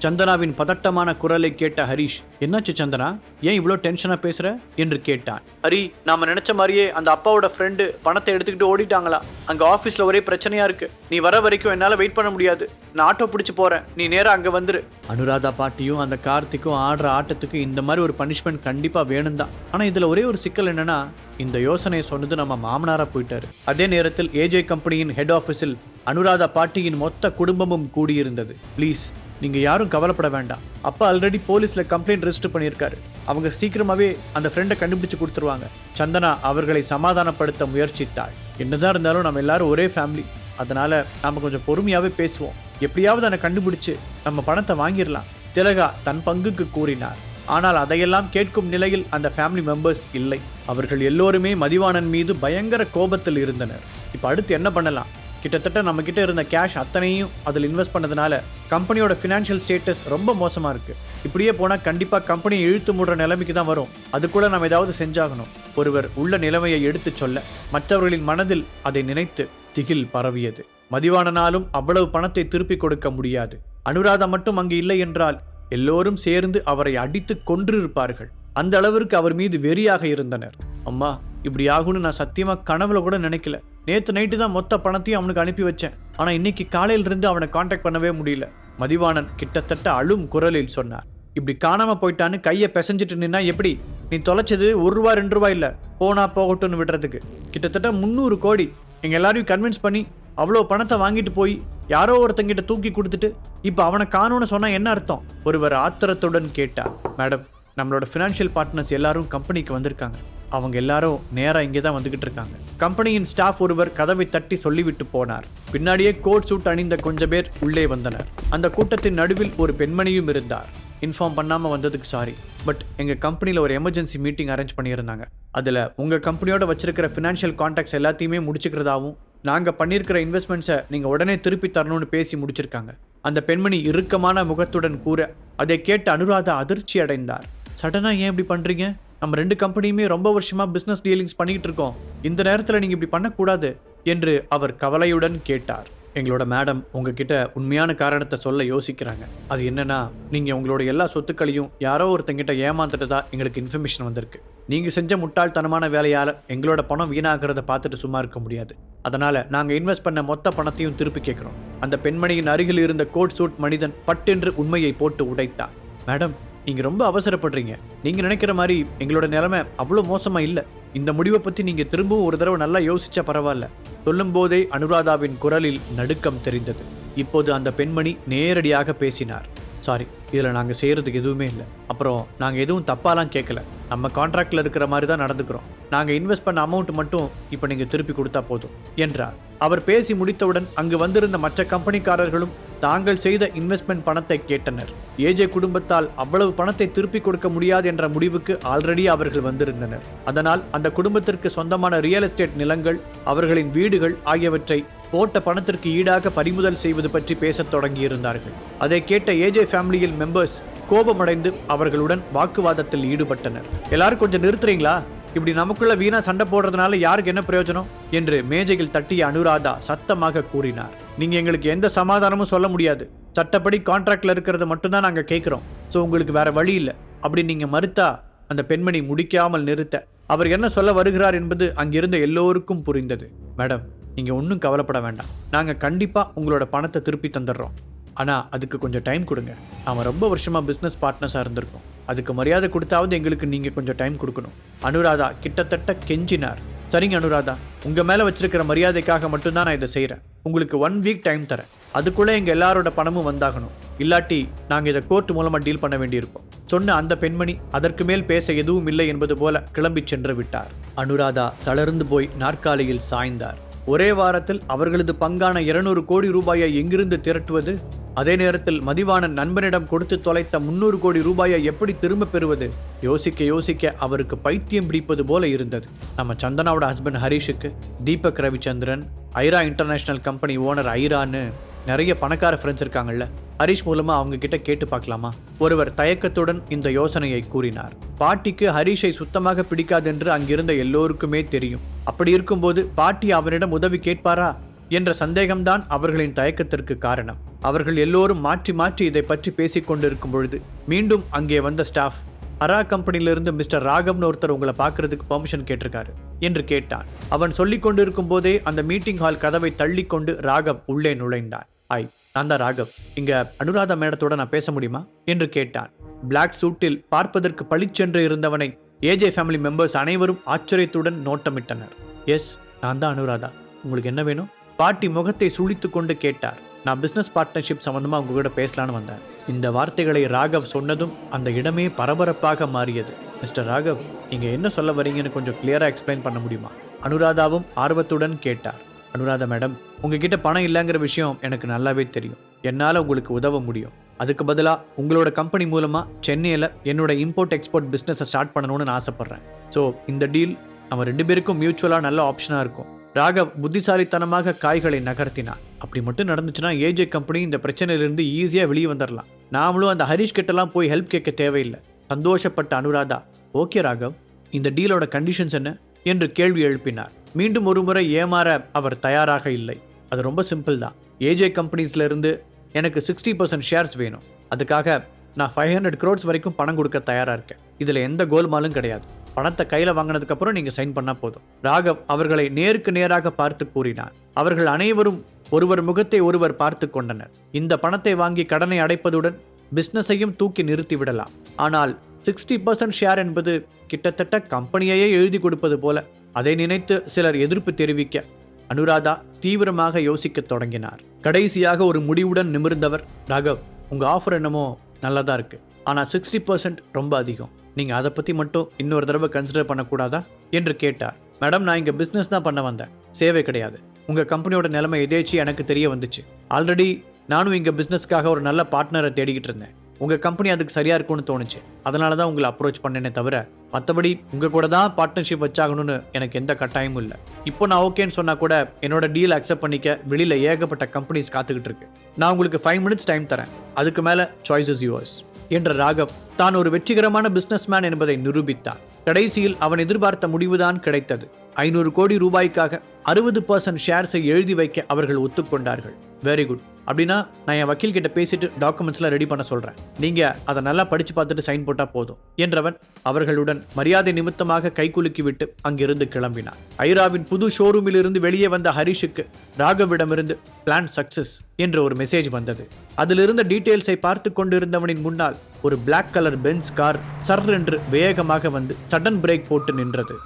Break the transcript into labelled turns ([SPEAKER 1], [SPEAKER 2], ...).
[SPEAKER 1] சந்தனாவின் பதட்டமான குரலை கேட்ட ஹரிஷ், என்னாச்சு சந்தனா, ஏன் இவ்வளோ டென்ஷனா பேசுற என்று கேட்டான். ஹரி, நாம நினைச்ச மாதிரியே அந்த அப்பாவோட ஃப்ரெண்டு பணத்தை எடுத்துக்கிட்டு ஓடிட்டாங்களா. அங்க ஆபீஸ்ல ஒரே பிரச்சனையா இருக்கு. நீ வர வரைக்கும் என்னால வெயிட் பண்ண முடியாது. நான் ஆட்டோ பிடிச்சு போறேன், நீ நேரா அங்க வந்துரு. அனுராதா பாட்டியும் அந்த கார்த்திக்கும் ஆடுற ஆட்டத்துக்கு இந்த மாதிரி ஒரு பனிஷ்மெண்ட் கண்டிப்பா வேணும் தான். ஆனா இதுல ஒரே ஒரு சிக்கல் என்னன்னா, இந்த யோசனையை சொன்னது நம்ம மாமனாரா போயிட்டாரு. அதே நேரத்தில் ஏஜே கம்பெனியின் ஹெட் ஆபீஸில் அனுராதா பாட்டியின் மொத்த குடும்பமும் கூடியிருந்தது. ப்ளீஸ், நீங்க யாரும் கவலைப்பட வேண்டாம். அப்பா ஆல்ரெடி போலீஸ்ல கம்ப்ளைண்ட் ரெஜிஸ்டர் பண்ணியிருக்காரு. அவங்க சீக்கிரமாவே அந்த ஃப்ரெண்டை கண்டுபிடிச்சு கொடுத்துருவாங்க. சந்தனா அவர்களை சமாதானப்படுத்த முயற்சித்தாள். என்னதான் இருந்தாலும் நம்ம எல்லாரும் ஒரே ஃபேமிலி, அதனால நாம கொஞ்சம் பொறுமையாவே பேசுவோம். எப்படியாவது அதை கண்டுபிடிச்சு நம்ம பணத்தை வாங்கிடலாம். திலகா தன் பங்குக்கு கூறினார். ஆனால் அதையெல்லாம் கேட்கும் நிலையில் அந்த ஃபேமிலி மெம்பர்ஸ் இல்லை. அவர்கள் எல்லோருமே மதிவாணன் மீது பயங்கர கோபத்தில் இருந்தனர். இப்போ அடுத்து என்ன பண்ணலாம்? கிட்டத்தட்ட நம்ம கிட்ட இருந்த கேஷ் அத்தனையும் அதில் இன்வெஸ்ட் பண்ணதுனால கம்பெனியோட ஃபினான்ஷியல் ஸ்டேட்டஸ் ரொம்ப மோசமா இருக்கு. இப்படியே போனால் கண்டிப்பா கம்பெனியை இழுத்து மூடுற நிலைமைக்கு தான் வரும். அது கூட நம்ம ஏதாவது செஞ்சாகணும். ஒருவர் உள்ள நிலைமையை எடுத்து சொல்ல மற்றவர்களின் மனதில் அதை நினைத்து திகில் பரவியது. மதிவாணனாலும் அவ்வளவு பணத்தை திருப்பி கொடுக்க முடியாது. அனுராதா மட்டும் அங்கு இல்லை என்றால் எல்லோரும் சேர்ந்து அவரை அடித்து கொன்றிருப்பார்கள். அந்த அளவிற்கு அவர் மீது வெறியாக இருந்தனர். அம்மா, இப்படி ஆகும்னு நான் சத்தியமா கனவுல கூட நினைக்கல. நேத்து நைட்டு தான் மொத்த பணத்தையும் அவனுக்கு அனுப்பி வச்சேன். ஆனா இன்னைக்கு காலையில இருந்து அவனை கான்டாக்ட் பண்ணவே முடியல. மதிவாணன் கிட்டத்தட்ட அழும் குரலில் சொன்னார். இப்படி காணாம போயிட்டான்னு கையை பிசைஞ்சிட்டு நின்னா எப்படி? நீ தொலைச்சது ₹1 ₹2 இல்ல, போனா போகட்டும்னு விடுறதுக்கு கிட்டத்தட்ட 300 கோடி. எங்க எல்லாரையும் கன்வின்ஸ் பண்ணி அவ்வளோ பணத்தை வாங்கிட்டு போய் யாரோ ஒருத்தங்கிட்ட தூக்கி கொடுத்துட்டு இப்போ அவனை காணும்னு சொன்னா என்ன அர்த்தம்? ஒருவர் ஆத்திரத்துடன் கேட்டார். மேடம், நம்மளோட ஃபினான்ஷியல் பார்ட்னர்ஸ் எல்லாரும் கம்பெனிக்கு வந்திருக்காங்க. அவங்க எல்லாரும் நேரா இங்கே தான் வந்துகிட்டு இருக்காங்க. கம்பெனியின் ஸ்டாஃப் ஒருவர் கதவை தட்டி சொல்லிவிட்டு போனார். பின்னாடியே கோட் சூட் அணிந்த கொஞ்சம் பேர் உள்ளே வந்தனர். அந்த கூட்டத்தின் நடுவில் ஒரு பெண்மணியும் இருந்தார். இன்ஃபார்ம் பண்ணாம வந்ததுக்கு சாரி, பட் எங்க கம்பெனியில் ஒரு எமர்ஜென்சி மீட்டிங் அரேஞ்ச் பண்ணியிருந்தாங்க. அதில் உங்க கம்பெனியோட வச்சிருக்கிற ஃபினான்ஷியல் கான்டாக்ட்ஸ் எல்லாத்தையுமே முடிச்சுக்கிறதாவும் நாங்கள் பண்ணியிருக்கிற இன்வெஸ்ட்மெண்ட்ஸை நீங்கள் உடனே திருப்பி தரணும்னு பேசி முடிச்சிருக்காங்க. அந்த பெண்மணி இறுக்கமான முகத்துடன் கூற அதை கேட்டு அனுராதா அதிர்ச்சி அடைந்தார். சடனாக ஏன் இப்படி பண்ணுறீங்க? நம்ம 2 கம்பெனியுமே ரொம்ப வருஷமாக பிஸ்னஸ் டீலிங்ஸ் பண்ணிக்கிட்டு இருக்கோம். இந்த நேரத்தில் நீங்கள் இப்படி பண்ணக்கூடாது என்று அவர் கவலையுடன் கேட்டார். எங்களோட மேடம் உங்ககிட்ட உண்மையான காரணத்தை சொல்ல யோசிக்கிறாங்க. அது என்னன்னா, நீங்கள் உங்களோட எல்லா சொத்துக்களையும் யாரோ ஒருத்தங்கிட்ட ஏமாந்துட்டதா எங்களுக்கு இன்ஃபர்மேஷன் வந்திருக்கு. நீங்கள் செஞ்ச முட்டாள்தனமான வேலையால் எங்களோட பணம் வீணாகிறத பார்த்துட்டு சும்மா இருக்க முடியாது. அதனால் நாங்கள் இன்வெஸ்ட் பண்ண மொத்த பணத்தையும் திருப்பி கேட்குறோம். அந்த பெண்மணியின் அருகில் இருந்த கோட் சூட் மனிதன் பட்டென்று உண்மையை போட்டு உடைத்தார். மேடம், நீங்கள் ரொம்ப அவசரப்படுறீங்க. நீங்கள் நினைக்கிற மாதிரி எங்களோட நிலைமை அவ்வளோ மோசமாக இல்லை. இந்த முடிவை பற்றி நீங்கள் திரும்பவும் ஒரு தடவை நல்லா யோசிச்சா பரவாயில்ல. சொல்லும் போதே அனுராதாவின் குரலில் நடுக்கம் தெரிந்தது. இப்போது அந்த பெண்மணி நேரடியாக பேசினார். சாரி, இதில் நாங்கள் செய்கிறதுக்கு எதுவுமே இல்லை. அப்புறம் நாங்கள் எதுவும் தப்பாலாம் கேட்கல. நம்ம கான்ட்ராக்டில் இருக்கிற மாதிரி தான் நடந்துக்கிறோம். நாங்கள் இன்வெஸ்ட் பண்ண அமௌண்ட் மட்டும் இப்போ நீங்கள் திருப்பி கொடுத்தா போதும் என்றார். அவர் பேசி முடித்தவுடன் அங்கு வந்திருந்த மற்ற கம்பெனிக்காரர்களும் தாங்கள் செய்த இன்வெஸ்ட்மெண்ட் பணத்தை கேட்டனர். ஏஜே குடும்பத்தால் அவ்வளவு பணத்தை திருப்பி கொடுக்க முடியாது என்ற முடிவுக்கு ஆல்ரெடி அவர்கள் வந்திருந்தனர். அதனால் அந்த குடும்பத்திற்கு சொந்தமான ரியல் எஸ்டேட் நிலங்கள், அவர்களின் வீடுகள் ஆகியவற்றை போட்ட பணத்திற்கு ஈடாக பறிமுதல் செய்வது பற்றி பேசத் தொடங்கியிருந்தார்கள். அதை கேட்ட ஏஜே ஃபேமிலியில் மெம்பர்ஸ் கோபமடைந்து அவர்களுடன் வாக்குவாதத்தில் ஈடுபட்டனர். எல்லாரும் கொஞ்சம் நிறுத்துறீங்களா? இப்படி நமக்குள்ள வீணா சண்டை போடுறதுனால யாருக்கு என்ன பிரயோஜனம் என்று மேஜையில் தட்டிய அனுராதா சத்தமாக கூறினார். நீங்க எங்களுக்கு எந்த சமாதானமும் சொல்ல முடியாது. சட்டப்படி கான்ட்ராக்ட்ல இருக்கிறத மட்டும்தான் நாங்க கேட்கிறோம். ஸோ உங்களுக்கு வேற வழி இல்லை. அப்படி நீங்க மறுத்தா அந்த பெண்மணி முடிக்காமல் நிறுத்த அவர் என்ன சொல்ல வருகிறார் என்பது அங்கிருந்த எல்லோருக்கும் புரிந்தது. மேடம், நீங்க ஒன்றும் கவலைப்பட வேண்டாம். நாங்க கண்டிப்பா உங்களோட பணத்தை திருப்பி தந்துடுறோம். ஆனால் அதுக்கு கொஞ்சம் டைம் கொடுங்க. நாம் ரொம்ப வருஷமாக பிஸ்னஸ் பார்ட்னர்ஸாக இருந்திருக்கோம். அதுக்கு மரியாதை கொடுத்தாவது எங்களுக்கு நீங்கள் கொஞ்சம் டைம் கொடுக்கணும். அனுராதா கிட்டத்தட்ட கெஞ்சினார். சரிங்க அனுராதா, உங்கள் மேலே வச்சிருக்கிற மரியாதைக்காக மட்டும்தான் நான் இதை செய்கிறேன். உங்களுக்கு 1 வீக் டைம் தரேன். அதுக்குள்ளே எங்கள் எல்லாரோட பணமும் வந்தாகணும். இல்லாட்டி நாங்கள் இதை கோர்ட் மூலமாக டீல் பண்ண வேண்டியிருப்போம் சொன்ன அந்த பெண்மணி அதற்கு மேல் பேச எதுவும் இல்லை என்பது போல கிளம்பி சென்று விட்டார். அனுராதா தளர்ந்து போய் நாற்காலியில் சாய்ந்தார். ஒரே வாரத்தில் அவர்களது பங்கான 200 கோடி ரூபாயை எங்கிருந்து திரட்டுவது? அதே நேரத்தில் மதிவாணன் நண்பனிடம் கொடுத்து தொலைத்த 300 கோடி ரூபாயை எப்படி திரும்ப பெறுவது? யோசிக்க யோசிக்க அவருக்கு பைத்தியம் பிடிப்பது போல இருந்தது. நம்ம சந்தனாவோட ஹஸ்பண்ட் ஹரிஷுக்கு Deepak Ravichandran, Aira international company owner ஐரான்னு நிறைய பணக்கார ஃப்ரெண்ட்ஸ் இருக்காங்கல்ல, ஹரிஷ் மூலமா அவங்க கிட்ட கேட்டு பார்க்கலாமா? ஒருவர் தயக்கத்துடன் இந்த யோசனையை கூறினார். பாட்டிக்கு ஹரிஷை சுத்தமாக பிடிக்காதென்று அங்கிருந்த எல்லோருக்குமே தெரியும். அப்படி இருக்கும்போது பாட்டி அவரிடம் உதவி கேட்பாரா என்ற சந்தேகம்தான் அவர்களின் தயக்கத்திற்கு காரணம். அவர்கள் எல்லோரும் மாற்றி மாற்றி இதை பற்றி பேசிக் கொண்டிருக்கும் பொழுது மீண்டும் அங்கே வந்த ஸ்டாஃப், அரா கம்பெனியிலிருந்து மிஸ்டர் ராகவ்னு ஒருத்தர் உங்களை பார்க்கறதுக்கு பெர்மிஷன் கேட்டிருக்காரு என்று கேட்டான். அவன் சொல்லிக் கொண்டிருக்கும் போதே அந்த மீட்டிங் ஹால் கதவை தள்ளிக்கொண்டு ராகவ் உள்ளே நுழைந்தான். நான் தான் ராகவ், இங்க அனுராதா மேடத்தோட நான் பேச முடியுமா என்று கேட்டான். பிளாக் சூட்டில் பார்ப்பதற்கு பளிச்சென்று இருந்தவனை ஏஜே ஃபேமிலி மெம்பர்ஸ் அனைவரும் ஆச்சரியத்துடன் நோட்டமிட்டனர். எஸ், நான் தான் அனுராதா, உங்களுக்கு என்ன வேணும்? பாட்டி முகத்தை சுழித்து கொண்டு கேட்டார். நான் பிசினஸ் பார்ட்னர்ஷிப் சம்பந்தமா உங்ககிட்ட பேசலான்னு வந்தேன். இந்த வார்த்தைகளை ராகவ் சொன்னதும் அந்த இடமே பரபரப்பாக மாறியது. மிஸ்டர் ராகவ், நீங்க என்ன சொல்ல வரீங்கன்னு கொஞ்சம் கிளியரா எக்ஸ்பிளைன் பண்ண முடியுமா? அனுராதாவும் ஆர்வத்துடன் கேட்டார். அனுராதா மேடம், உங்ககிட்ட பணம் இல்லைங்கிற விஷயம் எனக்கு நல்லாவே தெரியும். என்னால் உங்களுக்கு உதவ முடியும். அதுக்கு பதிலாக உங்களோட கம்பெனி மூலமாக சென்னையில் என்னோட இம்போர்ட் எக்ஸ்போர்ட் பிஸ்னஸை ஸ்டார்ட் பண்ணணும்னு நான் ஆசைப்பட்றேன். ஸோ இந்த டீல் நம்ம 2 பேருக்கும் மியூச்சுவலாக நல்ல ஆப்ஷனாக இருக்கும். ராகவ் புத்திசாலித்தனமாக காய்களை நகர்த்தினார். அப்படி மட்டும் நடந்துச்சுன்னா ஏஜே கம்பெனி இந்த பிரச்சனையிலிருந்து ஈஸியாக வெளியே வந்துடலாம். நாமளும் அந்த ஹரிஷ் கிட்டலாம் போய் ஹெல்ப் கேட்க தேவையில்லை. சந்தோஷப்பட்ட அனுராதா, ஓகே ராகவ், இந்த டீலோட கண்டிஷன்ஸ் என்ன என்று கேள்வி எழுப்பினார். மீண்டும் ஒரு முறை ஏமாற அவர் தயாராக இல்லை. அது ரொம்ப சிம்பிள் தான். ஏஜே கம்பெனிஸ்லேருந்து எனக்கு 60% ஷேர்ஸ் வேணும். அதுக்காக நான் 500 crores வரைக்கும் பணம் கொடுக்க தயாராக இருக்கேன். இதில் எந்த கோல்மாலும் கிடையாது. பணத்தை கையில் வாங்கினதுக்கப்புறம் நீங்கள் சைன் பண்ணால் போதும். ராகவ் அவர்களை நேருக்கு நேராக பார்த்து கூறினார். அவர்கள் அனைவரும் ஒருவர் முகத்தை ஒருவர் பார்த்து கொண்டனர். இந்த பணத்தை வாங்கி கடனை அடைப்பதுடன் பிஸ்னஸையும் தூக்கி நிறுத்தி விடலாம். ஆனால் 60% ஷேர் என்பது கிட்டத்தட்ட கம்பெனியையே எழுதி கொடுப்பது போல. அதை நினைத்து சிலர் எதிர்ப்பு தெரிவிக்க அனுராதா தீவிரமாக யோசிக்க தொடங்கினார். கடைசியாக ஒரு முடிவுடன் நிமிர்ந்தவர், ராகவ், உங்கள் ஆஃபர் என்னமோ நல்லதா இருக்கு, ஆனால் 60% ரொம்ப அதிகம். நீங்கள் அதை பற்றி மட்டும் இன்னொரு தடவை கன்சிடர் பண்ணக்கூடாதா என்று கேட்டார். மேடம், நான் இங்கே பிஸ்னஸ் தான் பண்ண வந்தேன், சேவை கிடையாது. உங்கள் கம்பெனியோட நிலைமை எதேச்சு எனக்கு தெரிய வந்துச்சு. ஆல்ரெடி நானும் இங்கே பிஸ்னஸ்க்காக ஒரு நல்ல பார்ட்னரை தேடிக்கிட்டு இருந்தேன். உங்கள் கம்பெனி அதுக்கு சரியாக இருக்கும்னு தோணுச்சு. அதனால தான் உங்களை அப்ரோச் பண்ணேனே தவிர மற்றபடி உங்கள் கூட தான் பார்ட்னர்ஷிப் வச்சாகணும்னு எனக்கு எந்த கட்டாயமும் இல்லை. இப்போ நான் ஓகேன்னு சொன்னால் கூட என்னோட டீல் அக்செப்ட் பண்ணிக்க வெளியில் ஏகப்பட்ட கம்பெனிஸ் காத்துக்கிட்டு இருக்கு. நான் உங்களுக்கு 5 minutes டைம் தரேன். அதுக்கு மேலே சாய்ஸ் இஸ் யுவர்ஸ் என்ற ராகவ் தான் ஒரு வெற்றிகரமான பிஸ்னஸ் மேன் என்பதை நிரூபித்தார். கடைசியில் அவன் எதிர்பார்த்த முடிவுதான் கிடைத்தது. 500 கோடி ரூபாய்க்காக 60% ஷேர்ஸை எழுதி வைக்க அவர்கள் ஒத்துக்கொண்டார்கள். Very good. அப்படின்னா நான் என் வக்கீல் கிட்ட பேசிட்டு டாக்குமெண்ட்ஸ்லாம் ரெடி பண்ண சொல்றேன். நீங்க அதை நல்லா படிச்சு பார்த்துட்டு சைன் போட்டா போதும் என்றவன் அவர்களுடன் மரியாதை நிமித்தமாக கைகுலுக்கி விட்டு அங்கிருந்து கிளம்பினார். ஐராவின் புது ஷோரூமில் இருந்து வெளியே வந்த ஹரிஷுக்கு ராகவிடமிருந்து பிளான் சக்சஸ் என்ற ஒரு மெசேஜ் வந்தது. அதிலிருந்த டீடைல்ஸை பார்த்து கொண்டிருந்தவனின் முன்னால் ஒரு பிளாக் கலர் பென்ஸ் கார் சர் என்று வேகமாக வந்து சடன் பிரேக் போட்டு நின்றது.